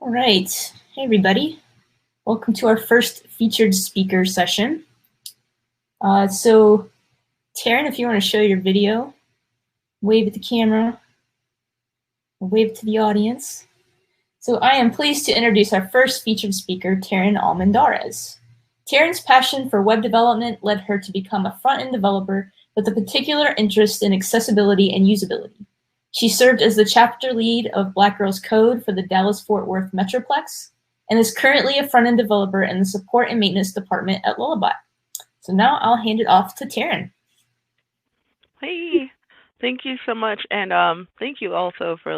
All right. Hey, everybody. Welcome to our first featured speaker session. So, Tearyne, if you want to show your video, wave at the camera, wave to the audience. So I am pleased to introduce our first featured speaker, Tearyne Almendariz. Tearyne's passion for web development led her to become a front-end developer with a particular interest in accessibility and usability. She served as the chapter lead of Black Girls Code for the Dallas-Fort Worth Metroplex and is currently a front-end developer in the support and maintenance department at Lullaby. So now I'll hand it off to Tearyne. Hey, thank you so much, and thank you also for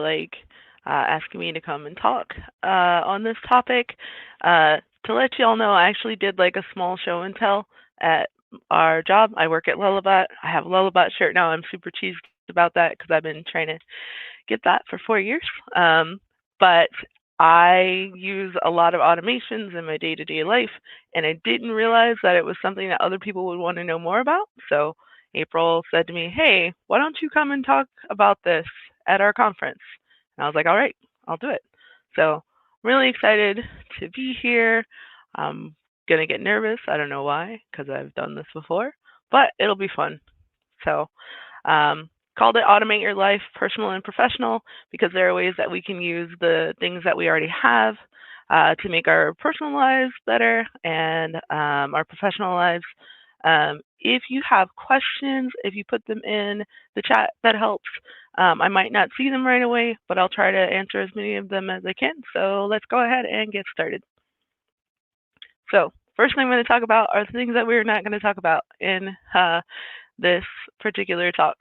asking me to come and talk on this topic. To let you all know, I actually did like a small show and tell at our job. I work at Lullaby. I have a Lullaby shirt now. I'm super cheesed about that because I've been trying to get that for 4 years. But I use a lot of automations in my day-to-day life, and I didn't realize that it was something that other people would want to know more about. So April said to me, "Hey, why don't you come and talk about this at our conference?" And I was like, "All right, I'll do it." So I'm really excited to be here. I'm gonna get nervous. I don't know why, because I've done this before, but it'll be fun. So called it Automate Your Life, Personal and Professional, because there are ways that we can use the things that we already have to make our personal lives better and our professional lives. If you have questions, if you put them in the chat, that helps. I might not see them right away, but I'll try to answer as many of them as I can. So let's go ahead and get started. So first thing I'm going to talk about are the things that we're not going to talk about in this particular talk.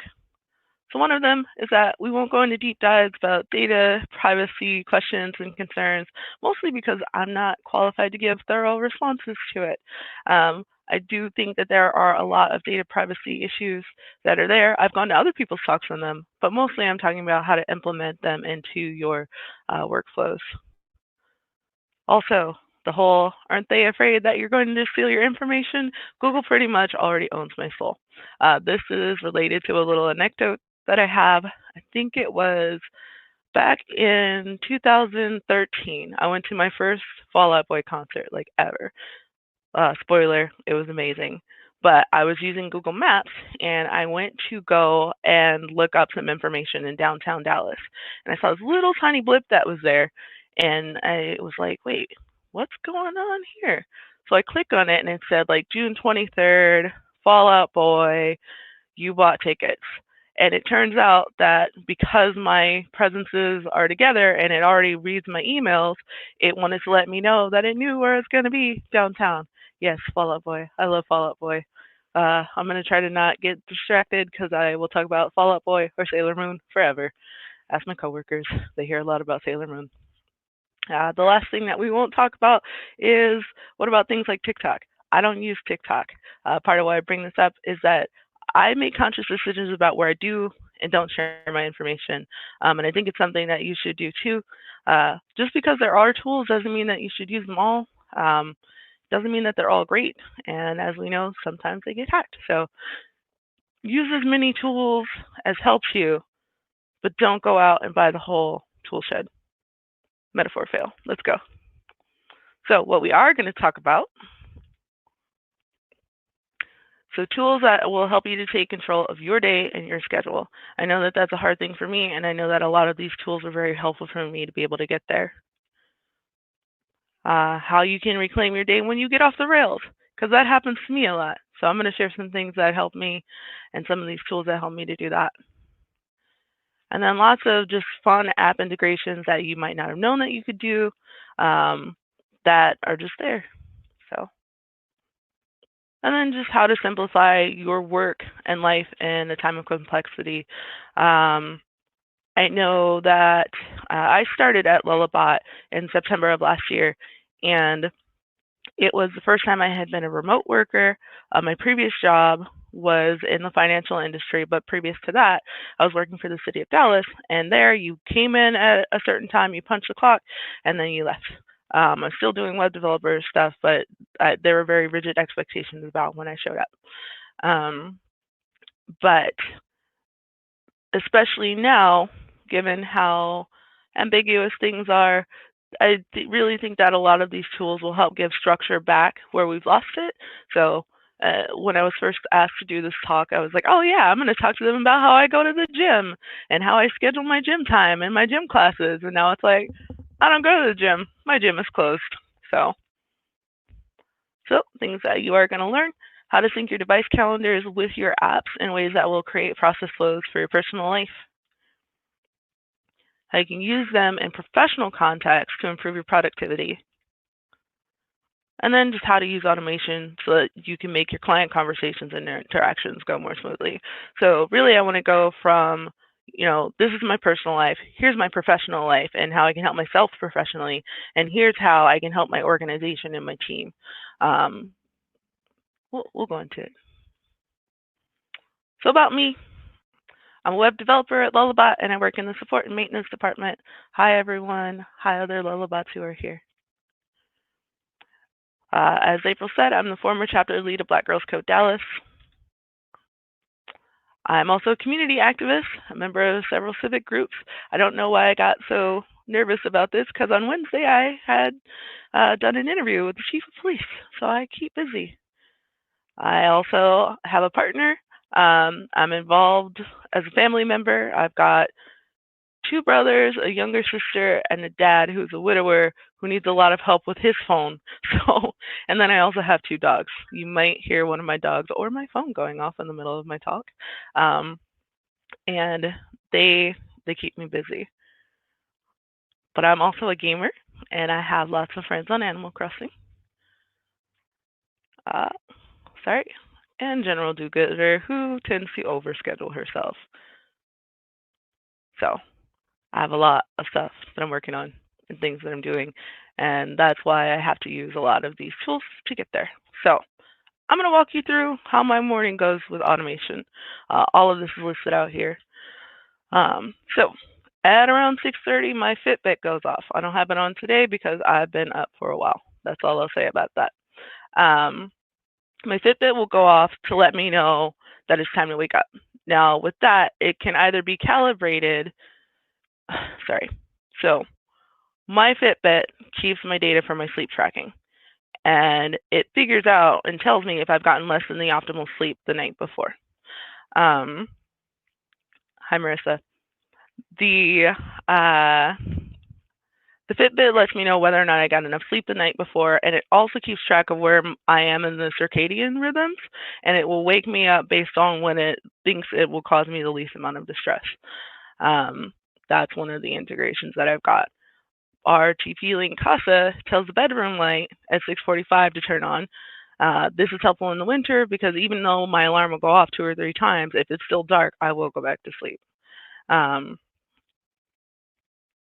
So one of them is that we won't go into deep dives about data privacy questions and concerns, mostly because I'm not qualified to give thorough responses to it. I do think that there are a lot of data privacy issues that are there. I've gone to other people's talks on them, but mostly I'm talking about how to implement them into your workflows. Also, the whole aren't they afraid that you're going to steal your information? Google pretty much already owns my soul. This is related to a little anecdote that I have. I think it was back in 2013. I went to my first Fall Out Boy concert, like ever. Spoiler, it was amazing. But I was using Google Maps and I went to go and look up some information in downtown Dallas. And I saw this little tiny blip that was there. And I was like, wait, what's going on here? So I click on it and it said like June 23rd, Fall Out Boy, you bought tickets. And it turns out that because my presences are together and it already reads my emails, it wanted to let me know that it knew where it's going to be downtown. Yes, Fall Out Boy. I love Fall Out Boy. I'm going to try to not get distracted because I will talk about Fall Out Boy or Sailor Moon forever. Ask my coworkers. They hear a lot about Sailor Moon. The last thing that we won't talk about is what about things like TikTok? I don't use TikTok. Part of why I bring this up is that I make conscious decisions about where I do and don't share my information. And I think it's something that you should do too. Just because there are tools doesn't mean that you should use them all. Doesn't mean that they're all great. And as we know, sometimes they get hacked. So use as many tools as helps you, but don't go out and buy the whole tool shed. Metaphor fail. Let's go. So what we are going to talk about, so tools that will help you to take control of your day and your schedule. I know that that's a hard thing for me, and I know that a lot of these tools are very helpful for me to be able to get there. How you can reclaim your day when you get off the rails, because that happens to me a lot. So I'm going to share some things that help me and some of these tools that help me to do that. And then lots of just fun app integrations that you might not have known that you could do that are just there. So, and then just how to simplify your work and life in a time of complexity. I know that I started at Lullaby in September of last year, and it was the first time I had been a remote worker. My previous job was in the financial industry, but previous to that, I was working for the city of Dallas, and there you came in at a certain time, you punched the clock, and then you left. I'm still doing web developer stuff, but there were very rigid expectations about when I showed up. But especially now, given how ambiguous things are, really think that a lot of these tools will help give structure back where we've lost it. So when I was first asked to do this talk, I was like, oh yeah, I'm going to talk to them about how I go to the gym and how I schedule my gym time and my gym classes. And now it's like, I don't go to the gym. My gym is closed. So things that you are going to learn: how to sync your device calendars with your apps in ways that will create process flows for your personal life. How you can use them in professional context to improve your productivity. And then just how to use automation so that you can make your client conversations and their interactions go more smoothly. So really, I want to go from, this is my personal life, here's my professional life, and how I can help myself professionally, and here's how I can help my organization and my team. We'll go into it. So about me, I'm a web developer at Lullabot, and I work in the support and maintenance department. Hi, everyone. Hi, other Lullabots who are here. As April said, I'm the former chapter lead of Black Girls Code Dallas. I'm also a community activist, a member of several civic groups. I don't know why I got so nervous about this, because on Wednesday I had done an interview with the chief of police, so I keep busy. I also have a partner. I'm involved as a family member. I've got 2 brothers, a younger sister, and a dad who's a widower who needs a lot of help with his phone. And then I also have 2 dogs. You might hear one of my dogs or my phone going off in the middle of my talk. And they keep me busy. But I'm also a gamer, and I have lots of friends on Animal Crossing. And general do-gooder who tends to overschedule herself. So I have a lot of stuff that I'm working on and things that I'm doing, and that's why I have to use a lot of these tools to get there. So I'm going to walk you through how my morning goes with automation. All of this is listed out here. So at around 6:30, my Fitbit goes off. I don't have it on today because I've been up for a while. That's all I'll say about that. My Fitbit will go off to let me know that it's time to wake up. Now, with that, it can either be calibrated. So my Fitbit keeps my data for my sleep tracking, and it figures out and tells me if I've gotten less than the optimal sleep the night before. Hi, Marissa. The Fitbit lets me know whether or not I got enough sleep the night before, and it also keeps track of where I am in the circadian rhythms, and it will wake me up based on when it thinks it will cause me the least amount of distress. That's one of the integrations that I've got. Our TPLink Casa tells the bedroom light at 6:45 to turn on. This is helpful in the winter because even though my alarm will go off 2 or 3 times, if it's still dark, I will go back to sleep.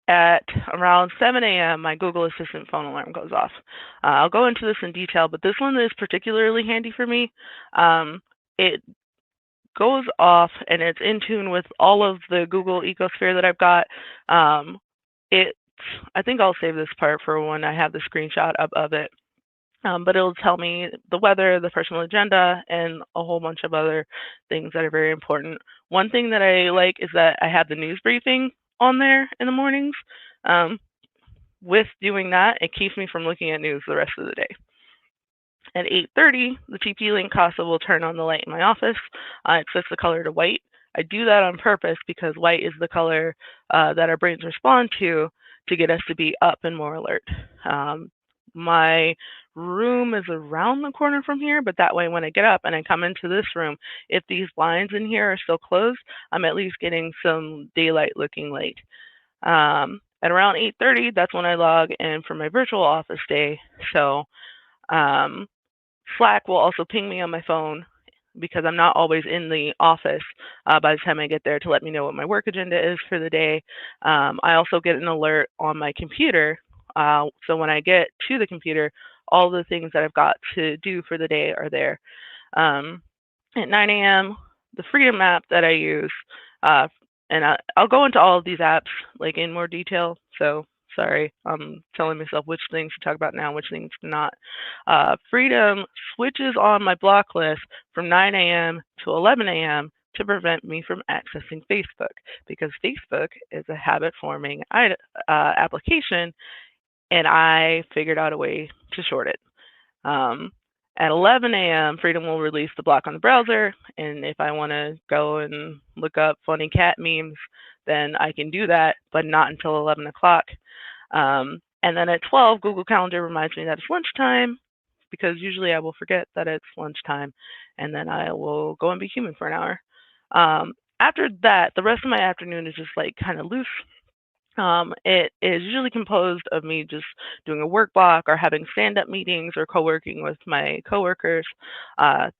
At around 7 a.m., my Google Assistant phone alarm goes off. I'll go into this in detail, but this one is particularly handy for me. It goes off, and it's in tune with all of the Google ecosphere that I've got. I think I'll save this part for when I have the screenshot up of it. But it'll tell me the weather, the personal agenda, and a whole bunch of other things that are very important. One thing that I like is that I have the news briefing on there in the mornings. With doing that, it keeps me from looking at news the rest of the day. At 8:30, the TP-Link Casa will turn on the light in my office. It sets the color to white. I do that on purpose because white is the color that our brains respond to get us to be up and more alert. My room is around the corner from here, but that way when I get up and I come into this room, if these blinds in here are still closed, I'm at least getting some daylight looking light. At around 8:30, that's when I log in for my virtual office day. So Slack will also ping me on my phone because I'm not always in the office by the time I get there to let me know what my work agenda is for the day. I also get an alert on my computer. So when I get to the computer, all the things that I've got to do for the day are there. At 9 a.m., the Freedom app that I use, and I'll go into all of these apps like in more detail. So sorry, I'm telling myself which things to talk about now, which things not. Freedom switches on my block list from 9 a.m. to 11 a.m. to prevent me from accessing Facebook, because Facebook is a habit-forming application, and I figured out a way to short it. At 11 a.m., Freedom will release the block on the browser, and if I want to go and look up funny cat memes, then I can do that, but not until 11 o'clock. And then at 12, Google Calendar reminds me that it's lunchtime, because usually I will forget that it's lunchtime, and then I will go and be human for an hour. After that, the rest of my afternoon is just like kind of loose. It is usually composed of me just doing a work block or having stand-up meetings or co-working with my coworkers.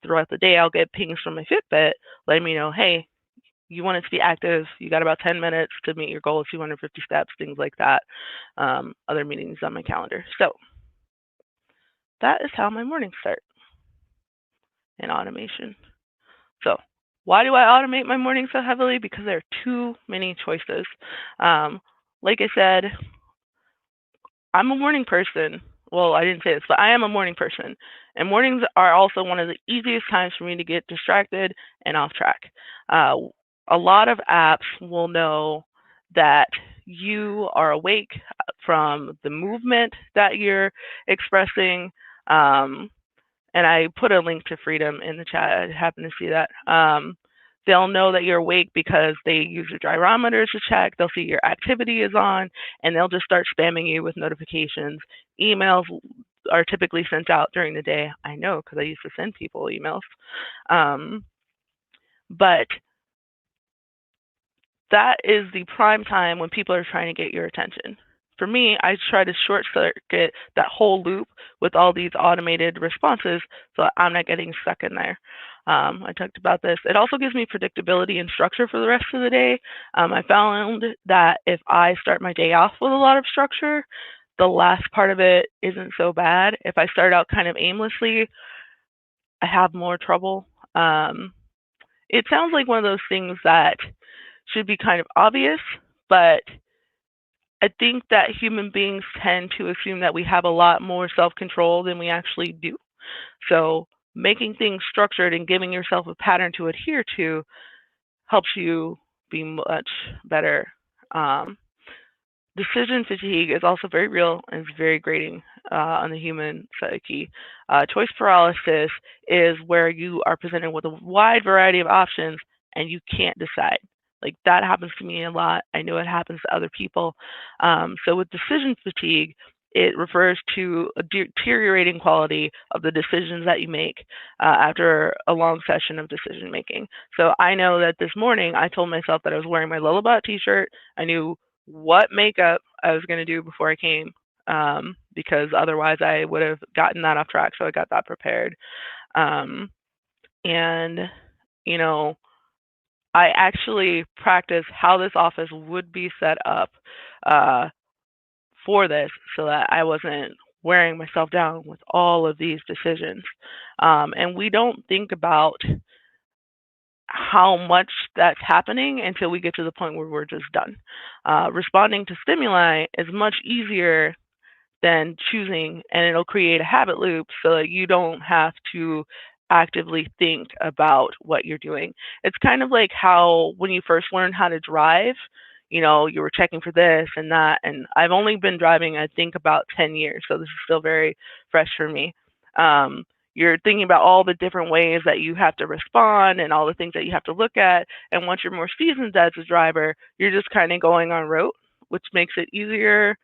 Throughout the day, I'll get pings from my Fitbit letting me know, hey, you want it to be active. You got about 10 minutes to meet your goal of 250 steps, things like that. Other meetings on my calendar. So that is how my mornings start in automation. So why do I automate my morning so heavily? Because there are too many choices. Like I said, I'm a morning person. Well, I didn't say this, but I am a morning person. And mornings are also one of the easiest times for me to get distracted and off track. A lot of apps will know that you are awake from the movement that you're expressing. And I put a link to Freedom in the chat. I happened to see that. They'll know that you're awake because they use your gyrometers to check. They'll see your activity is on, and they'll just start spamming you with notifications. Emails are typically sent out during the day. I know because I used to send people emails. But that is the prime time when people are trying to get your attention. For me, I try to short circuit that whole loop with all these automated responses so I'm not getting stuck in there. I talked about this. It also gives me predictability and structure for the rest of the day. I found that if I start my day off with a lot of structure, the last part of it isn't so bad. If I start out kind of aimlessly, I have more trouble. It sounds like one of those things that should be kind of obvious, but I think that human beings tend to assume that we have a lot more self-control than we actually do. So making things structured and giving yourself a pattern to adhere to helps you be much better. Decision fatigue is also very real and is very grating on the human psyche. Choice paralysis is where you are presented with a wide variety of options and you can't decide. Like that happens to me a lot. I know it happens to other people. So with decision fatigue, it refers to a deteriorating quality of the decisions that you make after a long session of decision making. So I know that this morning I told myself that I was wearing my Lullabot t-shirt. I knew what makeup I was going to do before I came because otherwise I would have gotten that off track. So I got that prepared. And, you know, I actually practiced how this office would be set up for this so that I wasn't wearing myself down with all of these decisions. And we don't think about how much that's happening until we get to the point where we're just done. Responding to stimuli is much easier than choosing, and it'll create a habit loop so that you don't have to actively think about what you're doing. It's kind of like how when you first learned how to drive, you know, you were checking for this and that, and I've only been driving, I think, about 10 years, so this is still very fresh for me. You're thinking about all the different ways that you have to respond and all the things that you have to look at, and once you're more seasoned as a driver, you're just kind of going on rote, which makes it easier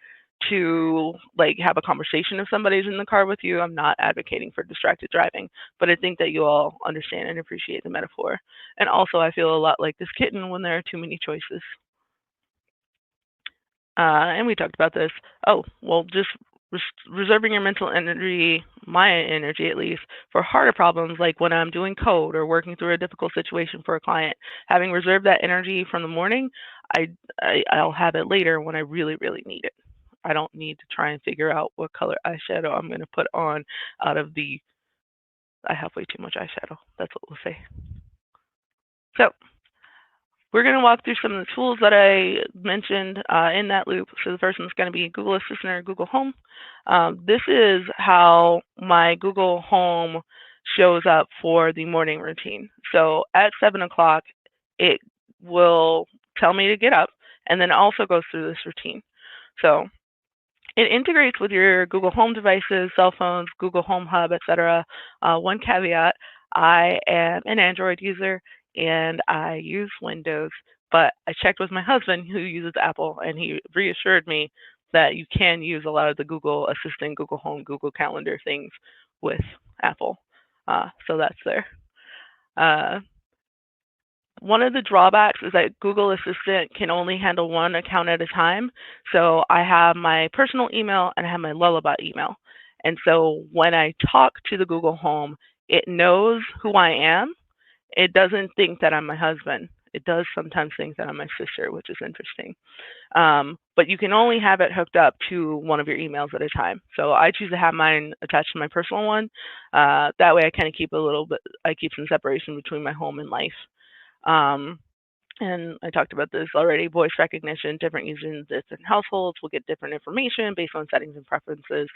to like have a conversation if somebody's in the car with you. I'm not advocating for distracted driving, but I think that you all understand and appreciate the metaphor. And also I feel a lot like this kitten when there are too many choices. And we talked about this. Oh, well, just reserving your mental energy, my energy at least, for harder problems like when I'm doing code or working through a difficult situation for a client. Having reserved that energy from the morning, I'll have it later when I really, really need it. I don't need to try and figure out what color eyeshadow I'm going to put on out of the, I have way too much eyeshadow. That's what we'll say. So we're going to walk through some of the tools that I mentioned in that loop. So the first one's going to be Google Assistant or Google Home. This is how my Google Home shows up for the morning routine. So at 7 o'clock, it will tell me to get up, and then it also goes through this routine. So it integrates with your Google Home devices, cell phones, Google Home Hub, etc. One caveat, I am an Android user and I use Windows, but I checked with my husband who uses Apple, and he reassured me that you can use a lot of the Google Assistant, Google Home, Google Calendar things with Apple. So that's there. One of the drawbacks is that Google Assistant can only handle one account at a time. So I have my personal email and I have my Lullaby email. And so when I talk to the Google Home, it knows who I am. It doesn't think that I'm my husband. It does sometimes think that I'm my sister, which is interesting. But you can only have it hooked up to one of your emails at a time. So I choose to have mine attached to my personal one. That way I kind of keep I keep some separation between my home and life. And I talked about this already, voice recognition, different users in different households will get different information based on settings and preferences.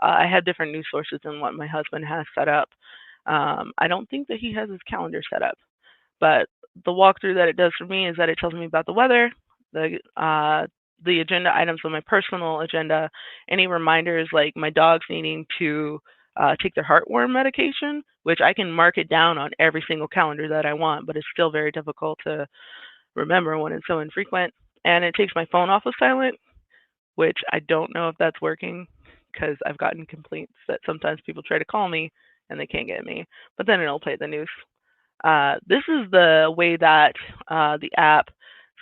I have different news sources than what my husband has set up. I don't think that he has his calendar set up, but the walkthrough that it does for me is that it tells me about the weather, the agenda items on my personal agenda, any reminders like my dog's needing to take their heartworm medication, which I can mark it down on every single calendar that I want, but it's still very difficult to remember when it's so infrequent. And it takes my phone off of silent, which I don't know if that's working because I've gotten complaints that sometimes people try to call me and they can't get me, but then it'll play the news. This is the way that the app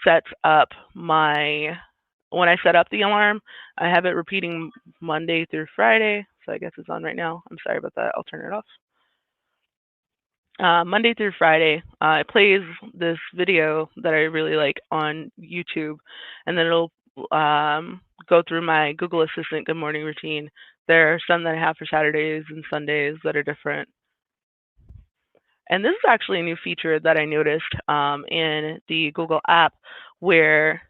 sets up when I set up the alarm, I have it repeating Monday through Friday. So I guess it's on right now. I'm sorry about that. I'll turn it off. Monday through Friday, it plays this video that I really like on YouTube, and then it'll go through my Google Assistant good morning routine. There are some that I have for Saturdays and Sundays that are different. And this is actually a new feature that I noticed in the Google app, where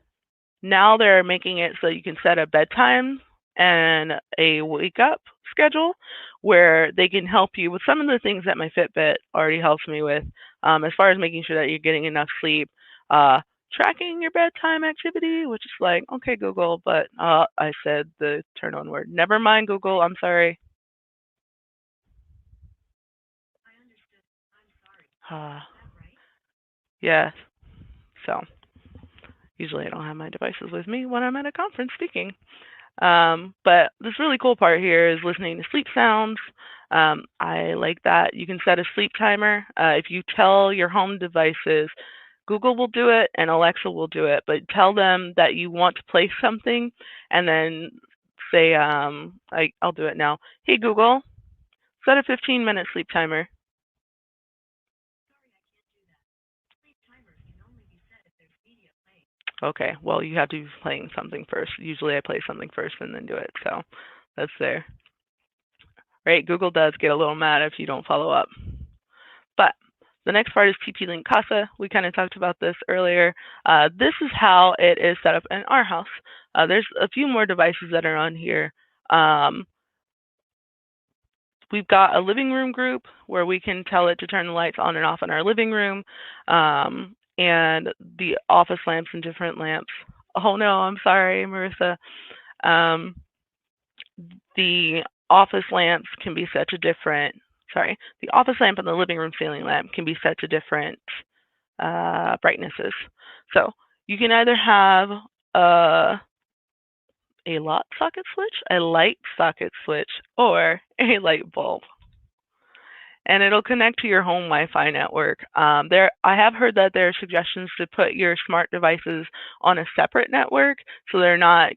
now they're making it so you can set a bedtime and a wake up schedule where they can help you with some of the things that my Fitbit already helps me with, as far as making sure that you're getting enough sleep, tracking your bedtime activity, which is like, okay, Google, but I said the turn on word. Never mind, Google, I'm sorry. Yeah, so usually I don't have my devices with me when I'm at a conference speaking. But this really cool part here is listening to sleep sounds. I like that you can set a sleep timer. If you tell your home devices, Google will do it and Alexa will do it, but tell them that you want to play something and then say, I'll do it now. Hey, Google, set a 15-minute sleep timer. Okay, well, you have to be playing something first. Usually I play something first and then do it, so that's there. Right, Google does get a little mad if you don't follow up. But the next part is TPLink Casa. We kind of talked about this earlier. This is how it is set up in our house. There's a few more devices that are on here. We've got a living room group where we can tell it to turn the lights on and off in our living room, and the office lamps and different lamps. Oh no, I'm sorry, Marissa. The office lamps can be set to different, the office lamp and the living room ceiling lamp can be set to different brightnesses. So you can either have a light socket switch, or a light bulb. And it'll connect to your home Wi-Fi network. I have heard that there are suggestions to put your smart devices on a separate network so they're not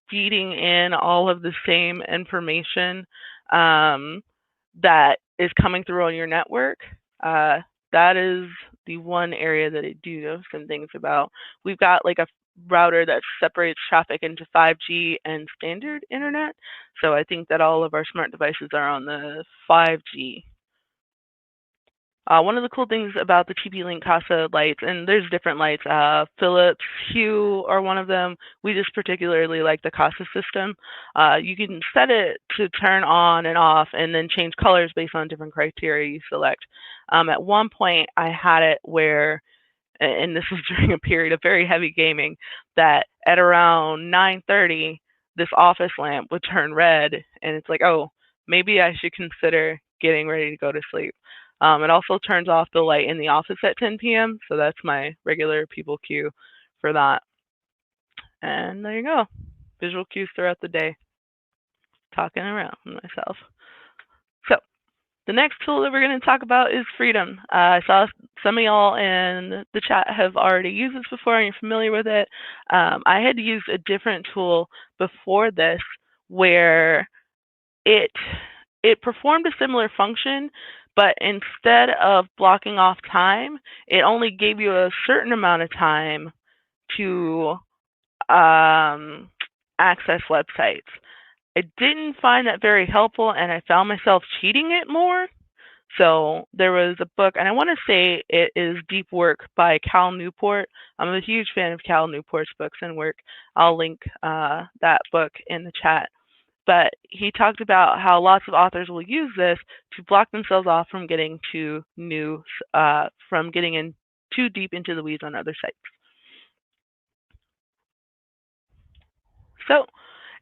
feeding in all of the same information that is coming through on your network. That is the one area that I do know some things about. We've got like a router that separates traffic into 5G and standard internet. So I think that all of our smart devices are on the 5G. One of the cool things about the TP-Link Casa lights, and there's different lights, Philips Hue are one of them. We just particularly like the Casa system. You can set it to turn on and off and then change colors based on different criteria you select. At one point, I had it where, and this was during a period of very heavy gaming, that at around 9:30, this office lamp would turn red, and it's like, oh, maybe I should consider getting ready to go to sleep. It also turns off the light in the office at 10 p.m., so that's my regular people cue for that. And there you go. Visual cues throughout the day. Talking around myself. So the next tool that we're going to talk about is Freedom. I saw some of y'all in the chat have already used this before and you're familiar with it. I had used a different tool before this where it performed a similar function, but instead of blocking off time, it only gave you a certain amount of time to access websites. I didn't find that very helpful, and I found myself cheating it more. So there was a book, and I want to say it is Deep Work by Cal Newport. I'm a huge fan of Cal Newport's books and work. I'll link that book in the chat. But he talked about how lots of authors will use this to block themselves off from getting from getting in too deep into the weeds on other sites. So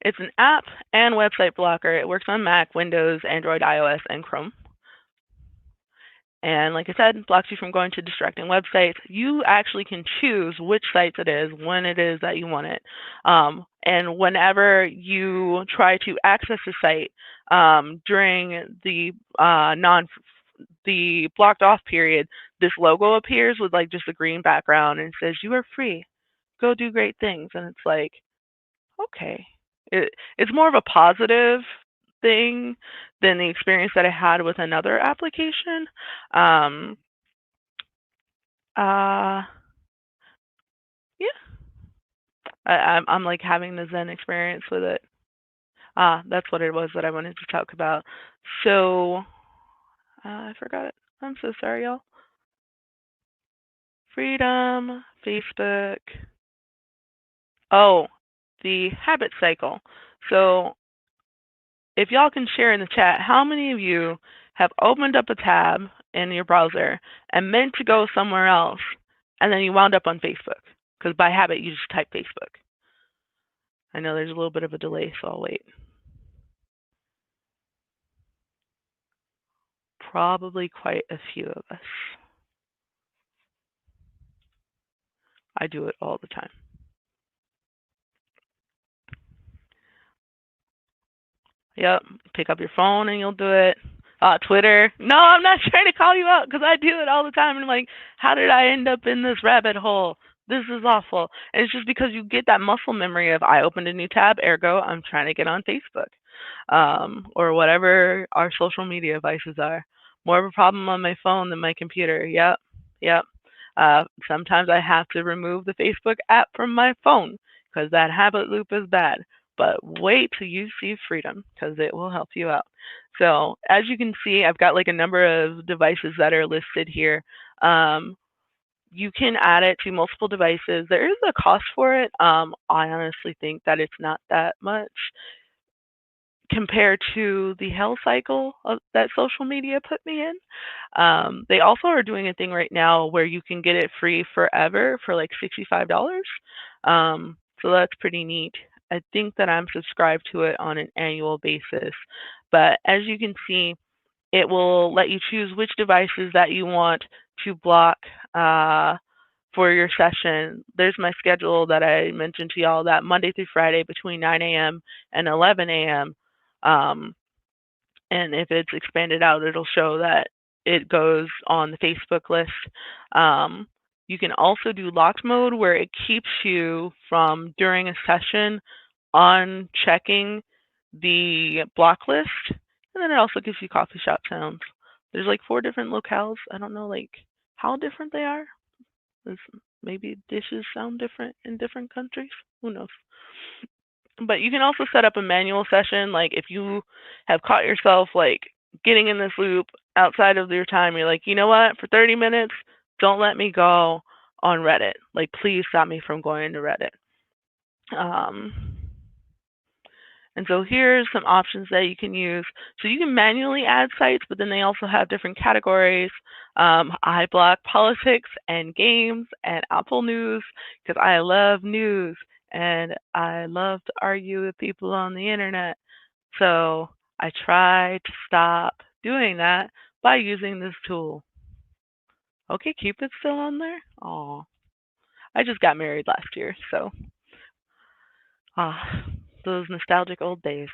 it's an app and website blocker. It works on Mac, Windows, Android, iOS, and Chrome. And like I said, blocks you from going to distracting websites. You actually can choose which sites it is, when it is that you want it. And whenever you try to access a site during the blocked off period, this logo appears with like just a green background and it says, "You are free. Go do great things." And it's like, okay. It's more of a positive thing than the experience that I had with another application. Yeah, I'm like having the Zen experience with it. That's what it was that I wanted to talk about. So I forgot it. I'm so sorry, y'all. Freedom, Facebook. Oh, the habit cycle. So if y'all can share in the chat, how many of you have opened up a tab in your browser and meant to go somewhere else, and then you wound up on Facebook? Because by habit, you just type Facebook. I know there's a little bit of a delay, so I'll wait. Probably quite a few of us. I do it all the time. Yep, pick up your phone and you'll do it. Twitter. No, I'm not trying to call you out because I do it all the time. And I'm like, how did I end up in this rabbit hole? This is awful. And it's just because you get that muscle memory of I opened a new tab, ergo I'm trying to get on Facebook or whatever our social media devices are. More of a problem on my phone than my computer. Yep. Sometimes I have to remove the Facebook app from my phone because that habit loop is bad. But wait till you see Freedom because it will help you out. So as you can see, I've got like a number of devices that are listed here. You can add it to multiple devices. There is a cost for it. I honestly think that it's not that much compared to the hell cycle that social media put me in. They also are doing a thing right now where you can get it free forever for like $65. So that's pretty neat. I think that I'm subscribed to it on an annual basis. But as you can see, it will let you choose which devices that you want to block for your session. There's my schedule that I mentioned to y'all, that Monday through Friday between 9 a.m. and 11 a.m. And if it's expanded out, it'll show that it goes on the Facebook list. You can also do locked mode where it keeps you from, during a session, on checking the block list. And then it also gives you coffee shop sounds. There's like 4 different locales. I don't know like how different they are. Maybe dishes sound different in different countries. Who knows? But you can also set up a manual session. Like if you have caught yourself like getting in this loop outside of your time, you're like, you know what, for 30 minutes, don't let me go on Reddit. Like, please stop me from going to Reddit. And so here's some options that you can use. So you can manually add sites, but then they also have different categories. I block politics and games and Apple News because I love news and I love to argue with people on the internet. So I try to stop doing that by using this tool. Okay, Cupid's still on there? Aw. I just got married last year, so those nostalgic old days.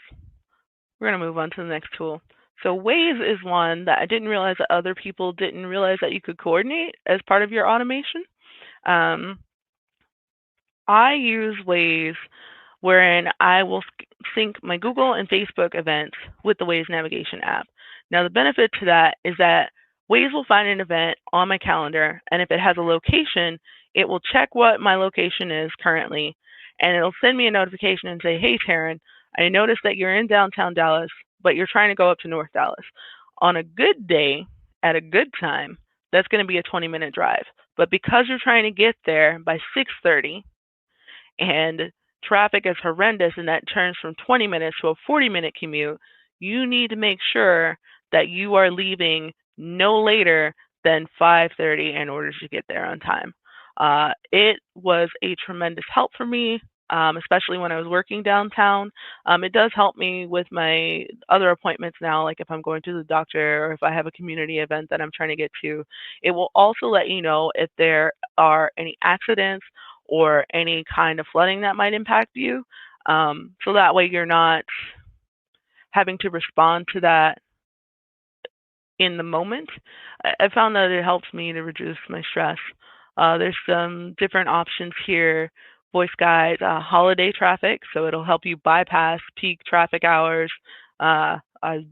We're going to move on to the next tool. So Waze is one that I didn't realize that other people didn't realize that you could coordinate as part of your automation. I use Waze wherein I will sync my Google and Facebook events with the Waze navigation app. Now, the benefit to that is that Waze will find an event on my calendar, and if it has a location, it will check what my location is currently, and it'll send me a notification and say, hey, Tearyne, I noticed that you're in downtown Dallas, but you're trying to go up to North Dallas. On a good day, at a good time, that's going to be a 20-minute drive. But because you're trying to get there by 6:30 and traffic is horrendous and that turns from 20 minutes to a 40-minute commute, you need to make sure that you are leaving no later than 5:30 in order to get there on time. It was a tremendous help for me, especially when I was working downtown. It does help me with my other appointments now, like if I'm going to the doctor or if I have a community event that I'm trying to get to. It will also let you know if there are any accidents or any kind of flooding that might impact you. So that way you're not having to respond to that in the moment. I found that it helps me to reduce my stress. There's some different options here. Voice guides, holiday traffic, so it'll help you bypass peak traffic hours. I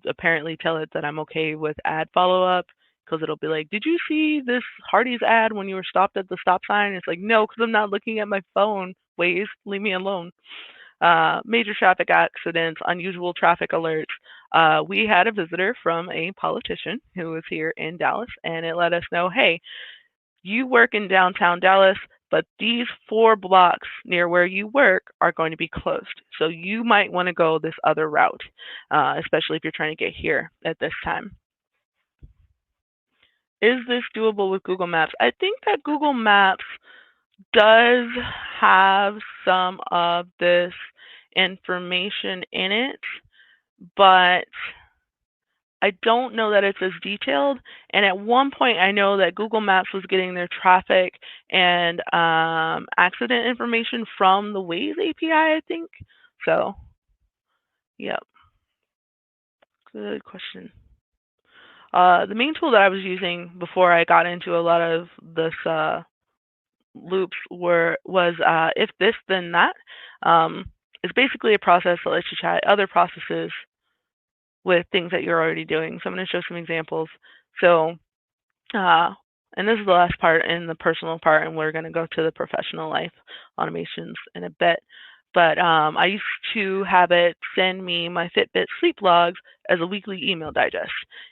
apparently tell it that I'm okay with ad follow-up because it'll be like, did you see this Hardee's ad when you were stopped at the stop sign? It's like, no, because I'm not looking at my phone. Waze, leave me alone. Major traffic accidents, unusual traffic alerts. We had a visitor from a politician who was here in Dallas, and it let us know, hey, you work in downtown Dallas, but these 4 blocks near where you work are going to be closed. So you might want to go this other route, especially if you're trying to get here at this time. Is this doable with Google Maps? I think that Google Maps does have some of this information in it, but I don't know that it's as detailed. And at one point, I know that Google Maps was getting their traffic and accident information from the Waze API, I think. So, yep. Good question. The main tool that I was using before I got into a lot of this loops was if this then that. It's basically a process that lets you chat other processes with things that you're already doing. So I'm going to show some examples. So, and this is the last part in the personal part, and we're going to go to the professional life automations in a bit. But I used to have it send me my Fitbit sleep logs as a weekly email digest.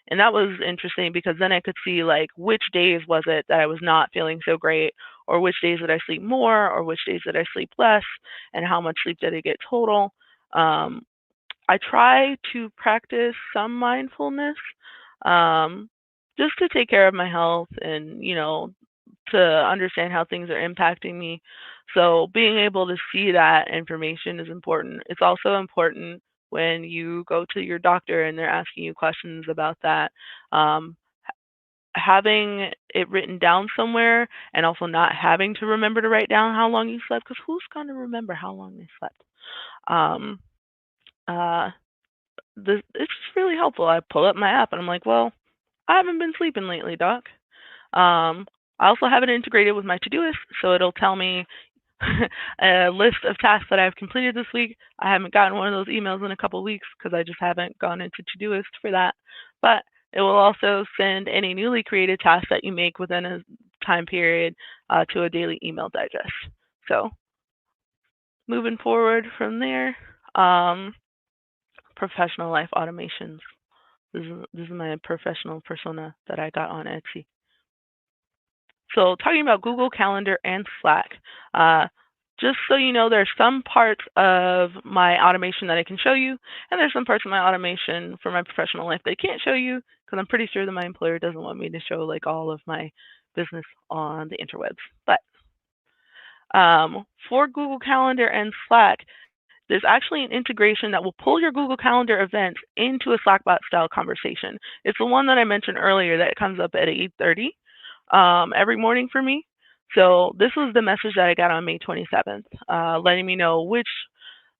And that was interesting because then I could see like which days was it that I was not feeling so great, or which days did I sleep more, or which days did I sleep less, and how much sleep did I get total. I try to practice some mindfulness just to take care of my health and, to understand how things are impacting me. So being able to see that information is important. It's also important when you go to your doctor and they're asking you questions about that. Having it written down somewhere and also not having to remember to write down how long you slept, because who's going to remember how long they slept? It's just really helpful. I pull up my app and I'm like, well, I haven't been sleeping lately, doc. I also have it integrated with my ToDoist, so it'll tell me a list of tasks that I've completed this week. I haven't gotten one of those emails in a couple of weeks because I just haven't gone into ToDoist for that. But it will also send any newly created tasks that you make within a time period to a daily email digest. So moving forward from there, professional life automations. This is my professional persona that I got on Etsy. So talking about Google Calendar and Slack, just so you know, there's some parts of my automation that I can show you, and there's some parts of my automation for my professional life that I can't show you because I'm pretty sure that my employer doesn't want me to show like all of my business on the interwebs. But For Google Calendar and Slack, there's actually an integration that will pull your Google Calendar events into a Slackbot style conversation. It's the one that I mentioned earlier that comes up at 8:30 every morning for me. So this was the message that I got on May 27th, letting me know which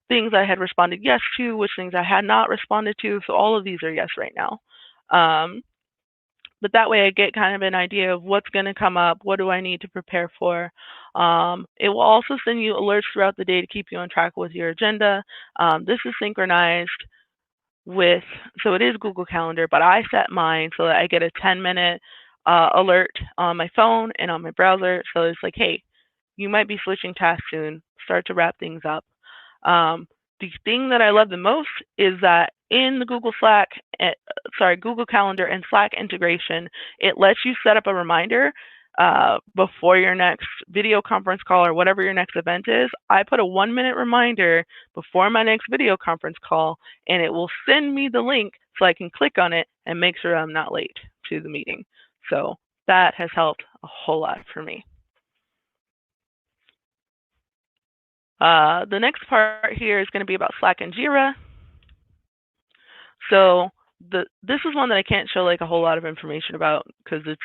things I had responded yes to, which things I had not responded to. So all of these are yes right now. But that way I get kind of an idea of what's going to come up, what do I need to prepare for. It will also send you alerts throughout the day to keep you on track with your agenda. This is synchronized with, so it is Google Calendar, but I set mine so that I get a 10-minute alert on my phone and on my browser. So it's like, hey, you might be switching tasks soon, start to wrap things up. The thing that I love the most is that in the Google Calendar and Slack integration, it lets you set up a reminder before your next video conference call or whatever your next event is. I put a 1-minute reminder before my next video conference call, and it will send me the link so I can click on it and make sure I'm not late to the meeting. So that has helped a whole lot for me. The next part here is going to be about Slack and Jira. So this is one that I can't show like a whole lot of information about because it's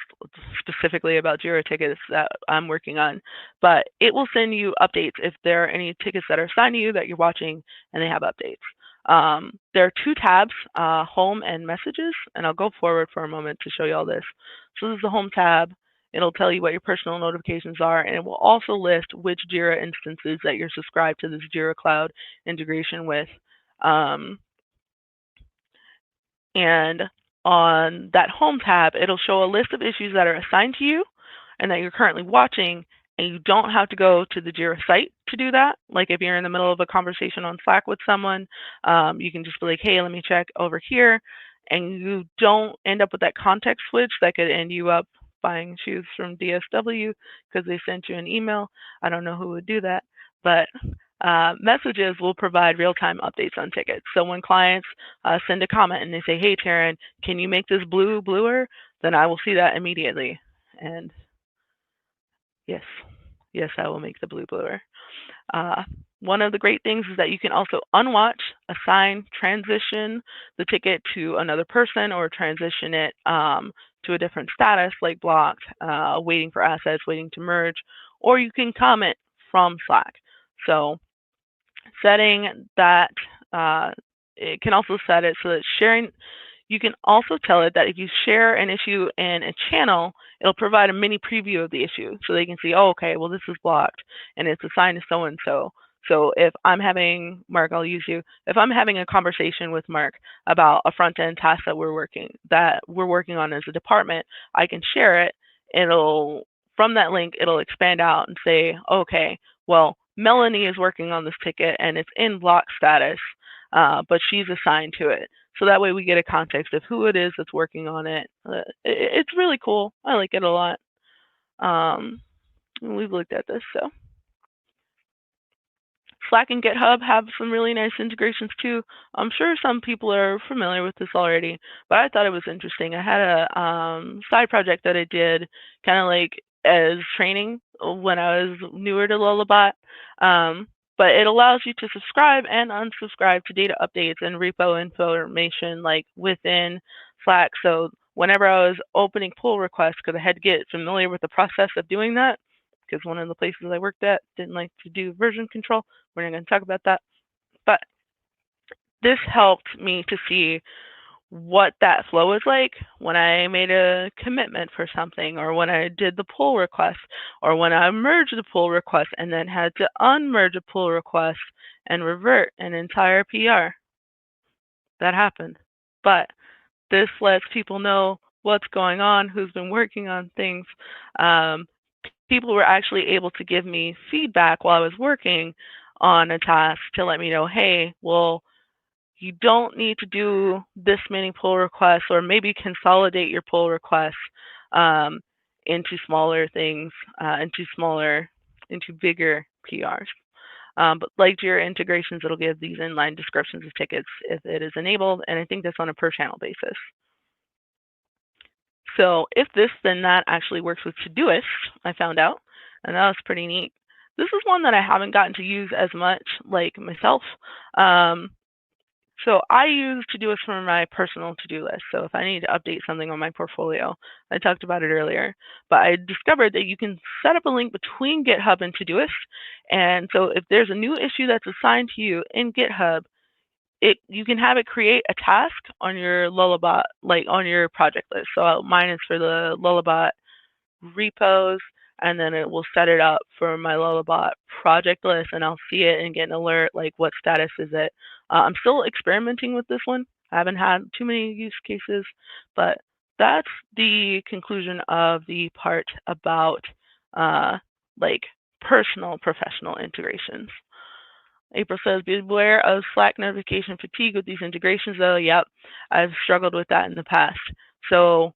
specifically about Jira tickets that I'm working on. But it will send you updates if there are any tickets that are assigned to you that you're watching and they have updates. There are 2 tabs, Home and Messages, and I'll go forward for a moment to show you all this. So this is the Home tab. It'll tell you what your personal notifications are, and it will also list which Jira instances that you're subscribed to this Jira Cloud integration with. And on that Home tab, it'll show a list of issues that are assigned to you and that you're currently watching, and you don't have to go to the Jira site to do that. Like if you're in the middle of a conversation on Slack with someone, you can just be like, hey, let me check over here, and you don't end up with that context switch that could end you up buying shoes from DSW because they sent you an email. I don't know who would do that, but Messages will provide real-time updates on tickets. So when clients send a comment and they say, hey, Tearyne, can you make this blue bluer? Then I will see that immediately. And yes, I will make the blue bluer. One of the great things is that you can also unwatch, assign, transition the ticket to another person or transition it to a different status like blocked, waiting for assets, waiting to merge, or you can comment from Slack. So setting that, it can also set it so that sharing, you can also tell it that if you share an issue in a channel, it'll provide a mini preview of the issue so they can see, oh, okay, well, this is blocked and it's assigned to so-and-so. So if I'm having, Mark, I'll use you, if I'm having a conversation with Mark about a front-end task that we're working on as a department, I can share it. From that link, it'll expand out and say, okay, well, Melanie is working on this ticket and it's in block status, but she's assigned to it. So that way we get a context of who it is that's working on it. It's really cool. I like it a lot. We've looked at this, so. Slack and GitHub have some really nice integrations too. I'm sure some people are familiar with this already, but I thought it was interesting. I had a side project that I did kind of like as training when I was newer to Lullabot. But it allows you to subscribe and unsubscribe to data updates and repo information like within Slack. So whenever I was opening pull requests, because I had to get familiar with the process of doing that, because one of the places I worked at didn't like to do version control. We're not going to talk about that. But this helped me to see what that flow is like when I made a commitment for something, or when I did the pull request, or when I merged the pull request and then had to unmerge a pull request and revert an entire PR. That happened. But this lets people know what's going on, who's been working on things. People were actually able to give me feedback while I was working on a task to let me know, hey, well, you don't need to do this many pull requests, or maybe consolidate your pull requests into smaller things, into bigger PRs. But like Jira integrations, it'll give these inline descriptions of tickets if it is enabled, and I think that's on a per channel basis. So if this, then that actually works with ToDoist, I found out, and that was pretty neat. This is one that I haven't gotten to use as much, like myself. So I use ToDoist for my personal to-do list. So if I need to update something on my portfolio, I talked about it earlier, but I discovered that you can set up a link between GitHub and ToDoist. And so if there's a new issue that's assigned to you in GitHub, you can have it create a task on your Lullabot, like on your project list. So mine is for the Lullabot repos, and then it will set it up for my Lullabot project list, and I'll see it and get an alert, like what status is it. I'm still experimenting with this one. I haven't had too many use cases, but that's the conclusion of the part about like personal professional integrations. April says, beware of Slack notification fatigue with these integrations, though. Yep, I've struggled with that in the past. So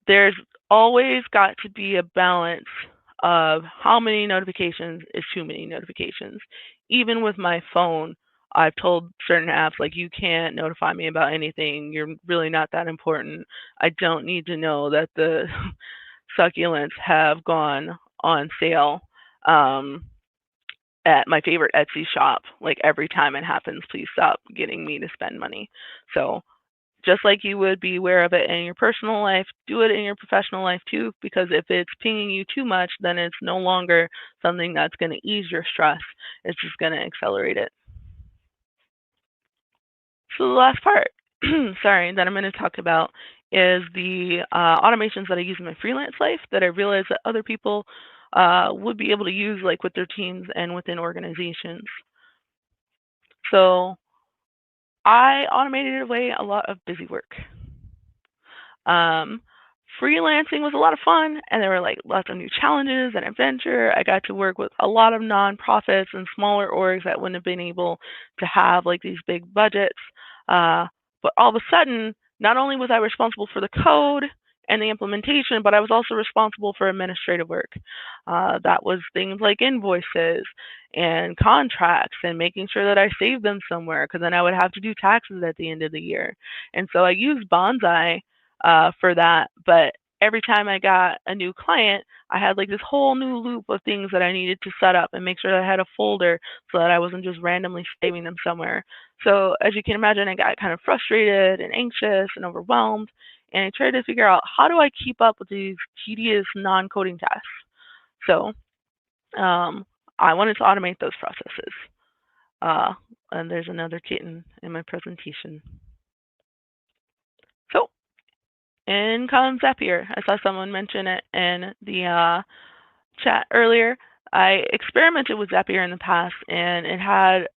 there's always got to be a balance of how many notifications is too many notifications. Even with my phone, I've told certain apps, like, you can't notify me about anything. You're really not that important. I don't need to know that the succulents have gone on sale at my favorite Etsy shop. Like, every time it happens, please stop getting me to spend money. So just like you would be aware of it in your personal life, do it in your professional life too, because if it's pinging you too much, then it's no longer something that's going to ease your stress. It's just going to accelerate it. So the last part, sorry, that I'm going to talk about is the automations that I use in my freelance life that I realize that other people would be able to use, like with their teams and within organizations. So I automated away a lot of busy work. Freelancing was a lot of fun, and there were like lots of new challenges and adventure. I got to work with a lot of nonprofits and smaller orgs that wouldn't have been able to have like these big budgets. But all of a sudden, not only was I responsible for the code and the implementation, but I was also responsible for administrative work. That was things like invoices and contracts and making sure that I saved them somewhere, because then I would have to do taxes at the end of the year. And so I used Bonsai for that. But every time I got a new client, I had like this whole new loop of things that I needed to set up and make sure that I had a folder so that I wasn't just randomly saving them somewhere. So as you can imagine, I got kind of frustrated and anxious and overwhelmed. And I tried to figure out, how do I keep up with these tedious non-coding tasks? So I wanted to automate those processes. And there's another kitten in my presentation. So in comes Zapier. I saw someone mention it in the chat earlier. I experimented with Zapier in the past, and it had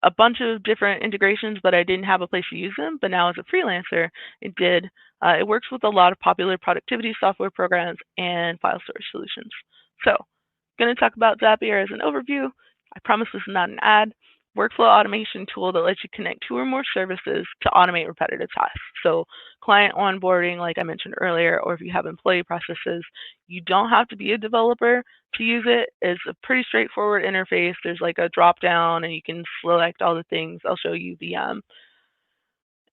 a bunch of different integrations, but I didn't have a place to use them. But now as a freelancer, it did. It works with a lot of popular productivity software programs and file storage solutions. So I'm going to talk about Zapier as an overview. I promise this is not an ad. Workflow automation tool that lets you connect 2 or more services to automate repetitive tasks. So client onboarding, like I mentioned earlier, or if you have employee processes, you don't have to be a developer to use it. It's a pretty straightforward interface. There's like a drop down and you can select all the things. I'll show you the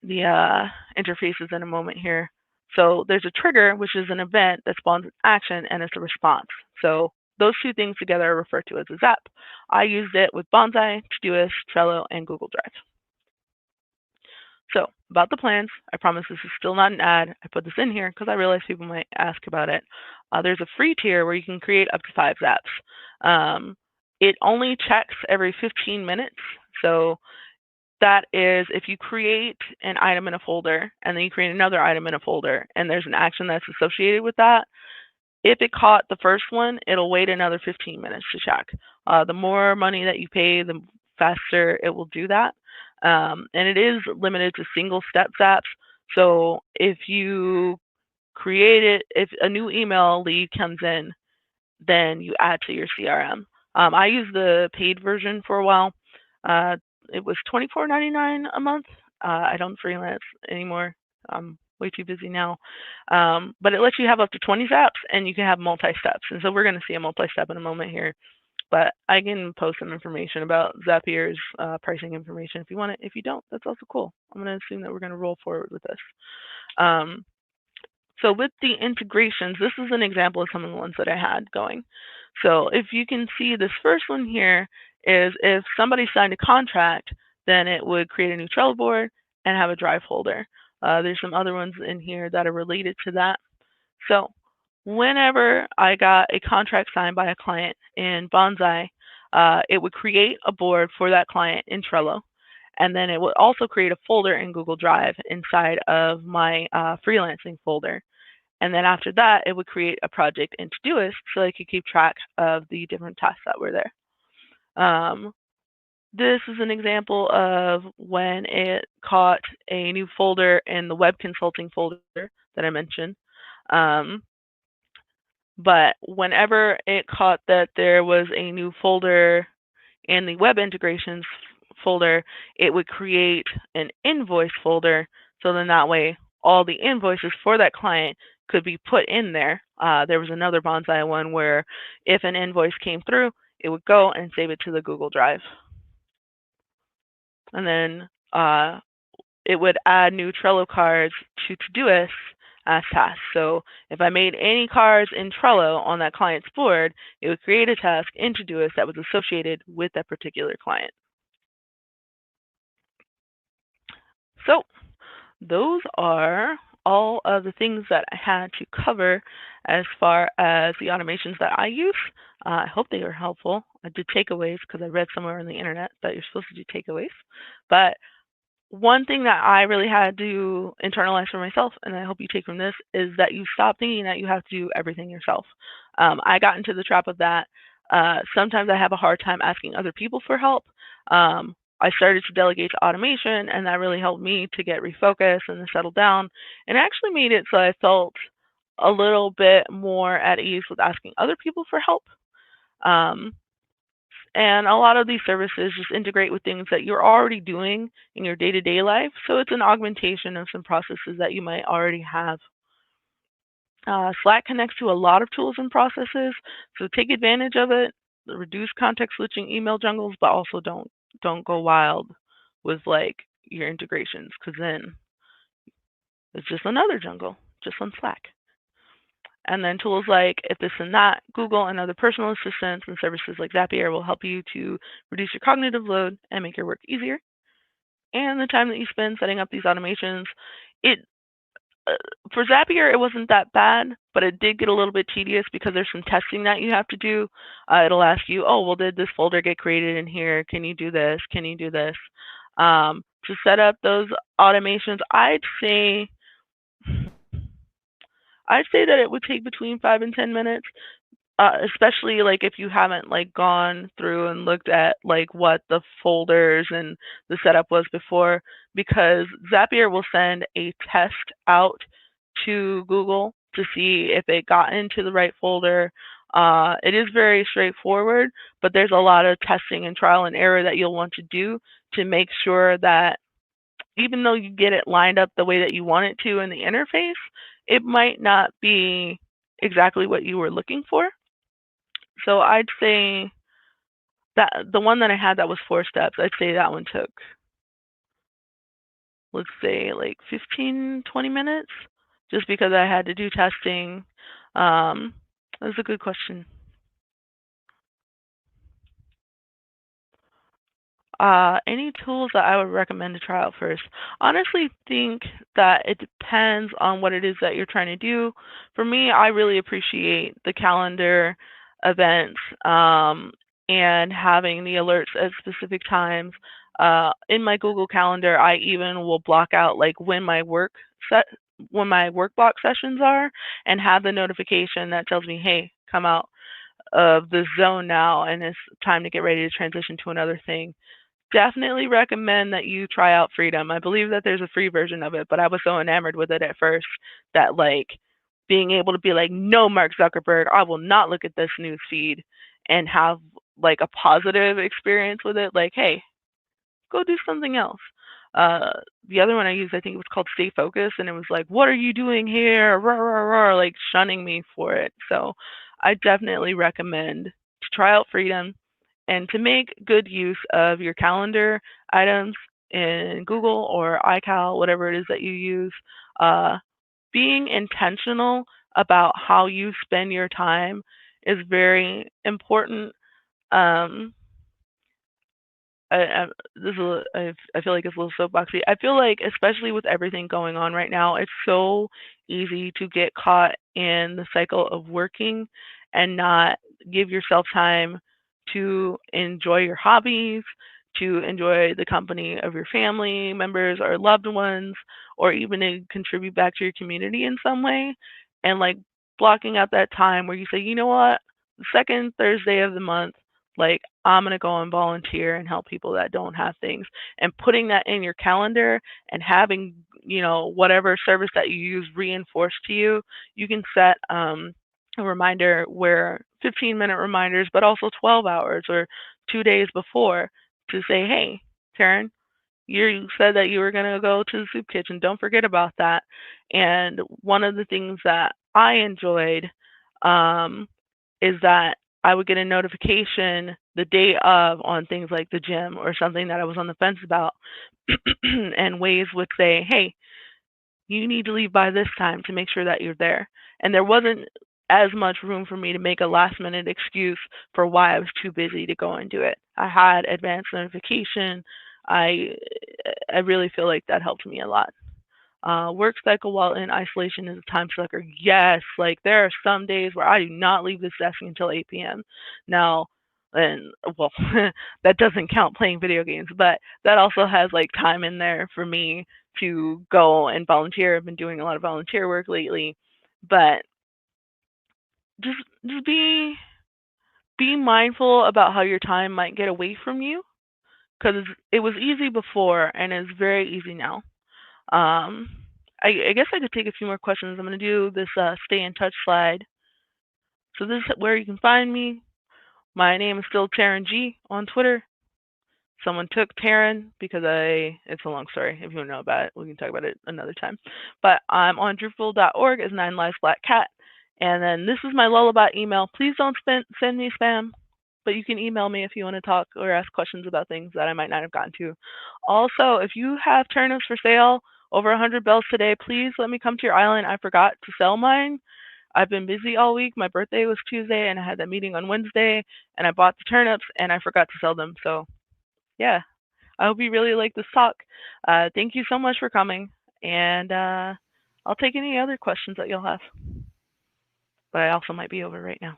interfaces in a moment here. So there's a trigger, which is an event that spawns an action, and it's a response. So those 2 things together are referred to as a zap. I used it with Bonsai, ToDoist, Trello, and Google Drive. So about the plans, I promise this is still not an ad. I put this in here because I realize people might ask about it. There's a free tier where you can create up to 5 zaps. It only checks every 15 minutes. So that is, if you create an item in a folder and then you create another item in a folder and there's an action that's associated with that, if it caught the first one, it'll wait another 15 minutes to check. The more money that you pay, the faster it will do that. And it is limited to single step zaps. So if you create it, if a new email lead comes in, then you add to your CRM. I used the paid version for a while. It was $24.99 a month. I don't freelance anymore. I'm way too busy now. But it lets you have up to 20 zaps, and you can have multi-steps. And so we're going to see a multi-step in a moment here. But I can post some information about Zapier's pricing information if you want it. If you don't, that's also cool. I'm going to assume that we're going to roll forward with this. So with the integrations, this is an example of some of the ones that I had going. So if you can see, this first one here is if somebody signed a contract, then it would create a new Trello board and have a drive folder. There's some other ones in here that are related to that. So whenever I got a contract signed by a client in Bonsai, it would create a board for that client in Trello. And then it would also create a folder in Google Drive inside of my freelancing folder. And then after that, it would create a project in ToDoist so I could keep track of the different tasks that were there. This is an example of when it caught a new folder in the web consulting folder that I mentioned. But whenever it caught that there was a new folder in the web integrations folder, it would create an invoice folder. So then that way, all the invoices for that client could be put in there. There was another Bonsai one where if an invoice came through, it would go and save it to the Google Drive. And then it would add new Trello cards to ToDoist as tasks. So if I made any cards in Trello on that client's board, it would create a task in ToDoist that was associated with that particular client. So those are all of the things that I had to cover as far as the automations that I use. I hope they were helpful. I did takeaways because I read somewhere on the internet that you're supposed to do takeaways. But one thing that I really had to internalize for myself, and I hope you take from this, is that you stop thinking that you have to do everything yourself. I got into the trap of that. Sometimes I have a hard time asking other people for help. I started to delegate to automation, and that really helped me to get refocused and to settle down. And it actually made it so I felt a little bit more at ease with asking other people for help. And a lot of these services just integrate with things that you're already doing in your day-to-day life. So it's an augmentation of some processes that you might already have. Slack connects to a lot of tools and processes, so take advantage of it. Reduce context switching email jungles, but also don't go wild with like your integrations, because then it's just another jungle, just on Slack. And then tools like If This and That, Google, and other personal assistants and services like Zapier will help you to reduce your cognitive load and make your work easier. And the time that you spend setting up these automations, for Zapier, it wasn't that bad, but it did get a little bit tedious because there's some testing that you have to do. It'll ask you, oh, well, did this folder get created in here? Can you do this? Can you do this? To set up those automations, I'd say that it would take between 5 and 10 minutes, especially like if you haven't like gone through and looked at like what the folders and the setup was before, because Zapier will send a test out to Google to see if it got into the right folder. It is very straightforward, but there's a lot of testing and trial and error that you'll want to do to make sure that even though you get it lined up the way that you want it to in the interface, it might not be exactly what you were looking for. So I'd say that the one that I had that was 4 steps, I'd say that one took, let's say, like 15, 20 minutes, just because I had to do testing. That's a good question. Any tools that I would recommend to try out first? Honestly, think that it depends on what it is that you're trying to do. For me, I really appreciate the calendar events and having the alerts at specific times. In my Google Calendar, I even will block out like when my work block sessions are, and have the notification that tells me, hey, come out of the zone now, and it's time to get ready to transition to another thing. Definitely recommend that you try out Freedom. I believe that there's a free version of it, but I was so enamored with it at first that like being able to be like, no, Mark Zuckerberg, I will not look at this news feed, and have like a positive experience with it. Like, hey, go do something else. The other one I used, I think it was called Stay Focused, and it was like, what are you doing here? Rah, rah, rah, like shunning me for it. So I definitely recommend to try out Freedom and to make good use of your calendar items in Google or iCal, whatever it is that you use. being intentional about how you spend your time is very important. I feel like it's a little soapboxy. I feel like, especially with everything going on right now, it's so easy to get caught in the cycle of working and not give yourself time to enjoy your hobbies, to enjoy the company of your family members or loved ones, or even to contribute back to your community in some way. And like blocking out that time where you say, you know what, the second Thursday of the month, like, I'm going to go and volunteer and help people that don't have things, and putting that in your calendar and having, whatever service that you use reinforced to you. You can set a reminder where 15-minute reminders, but also 12 hours or 2 days before, to say, hey, Tearyne, you said that you were going to go to the soup kitchen. Don't forget about that. And one of the things that I enjoyed is that I would get a notification the day of on things like the gym or something that I was on the fence about. And Waze would say, hey, you need to leave by this time to make sure that you're there. And there wasn't as much room for me to make a last minute excuse for why I was too busy to go and do it. I had advance notification. I really feel like that helped me a lot. Work cycle while in isolation is a time sucker. Yes, like there are some days where I do not leave this desk until 8 p.m. Now, and well, that doesn't count playing video games, but that also has like time in there for me to go and volunteer. I've been doing a lot of volunteer work lately, but just be mindful about how your time might get away from you, because it was easy before and it's very easy now. I guess I could take a few more questions. I'm going to do this stay in touch slide. So this is where you can find me. My name is still Tearyne G on Twitter. Someone took Tearyne because it's a long story. If you want to know about it, we can talk about it another time. But I'm on Drupal.org as 9 Lives Black Cat. And then this is my lullaby email. Please don't send me spam, but you can email me if you want to talk or ask questions about things that I might not have gotten to. Also, if you have turnips for sale, over 100 bells today, please let me come to your island. I forgot to sell mine. I've been busy all week. My birthday was Tuesday, and I had that meeting on Wednesday, and I bought the turnips, and I forgot to sell them. So, yeah, I hope you really like this talk. Thank you so much for coming, and I'll take any other questions that you'll have. But I also might be over right now.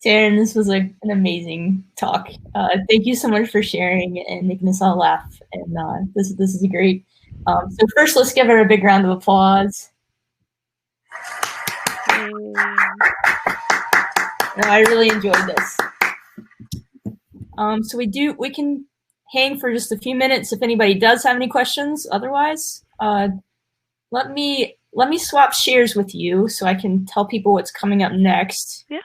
Tearyne, this was an amazing talk. Thank you so much for sharing and making us all laugh. And this is great. So first, let's give her a big round of applause. No, I really enjoyed this. So we can hang for just a few minutes if anybody does have any questions. Otherwise, let me swap shares with you so I can tell people what's coming up next. Yeah.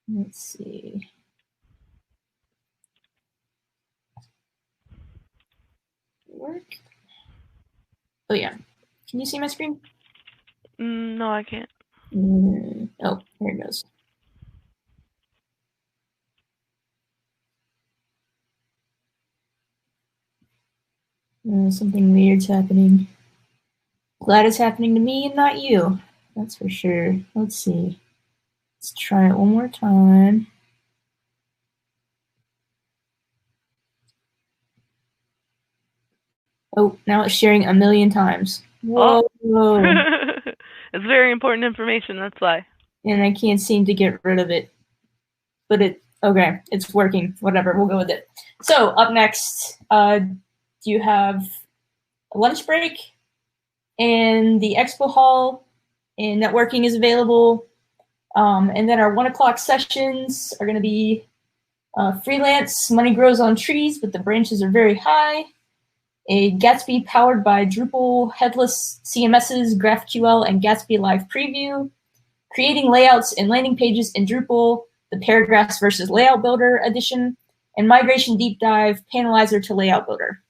Let's see. Work. Oh yeah. Can you see my screen? No, I can't. Oh, there it goes. Something weird's happening. Glad it's happening to me and not you. That's for sure. Let's see. Let's try it one more time. Oh, now it's sharing a million times. Whoa. Oh. It's very important information, that's why. And I can't seem to get rid of it. But okay, it's working. Whatever, we'll go with it. So up next, do you have a lunch break? And the expo hall and networking is available. And then our 1 o'clock sessions are going to be freelance, money grows on trees, but the branches are very high. A Gatsby powered by Drupal, headless CMSs, GraphQL, and Gatsby Live Preview. Creating layouts and landing pages in Drupal, the Paragraphs versus Layout Builder edition. And Migration Deep Dive, Panelizer to Layout Builder.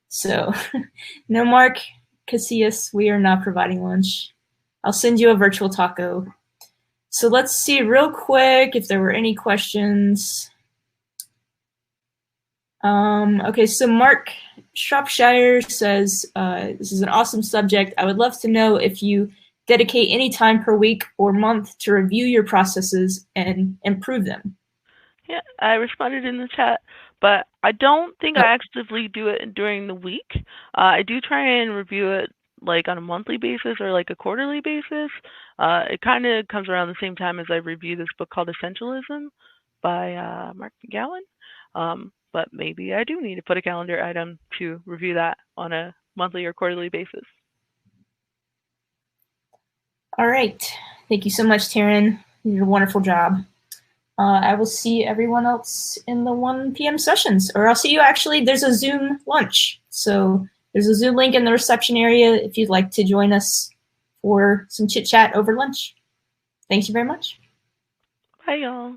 So, no Mark Casillas, we are not providing lunch. I'll send you a virtual taco. So let's see real quick if there were any questions. Okay, so Mark Shropshire says, this is an awesome subject. I would love to know if you dedicate any time per week or month to review your processes and improve them. Yeah, I responded in the chat, but I don't think I actively do it during the week. I do try and review it like on a monthly basis or like a quarterly basis. It kind of comes around the same time as I review this book called Essentialism by Mark McGowan. But maybe I do need to put a calendar item to review that on a monthly or quarterly basis. All right. Thank you so much, Tearyne. You did a wonderful job. I will see everyone else in the 1 p.m. sessions, or I'll see you actually, there's a Zoom lunch. So there's a Zoom link in the reception area if you'd like to join us for some chit chat over lunch. Thank you very much. Bye, y'all.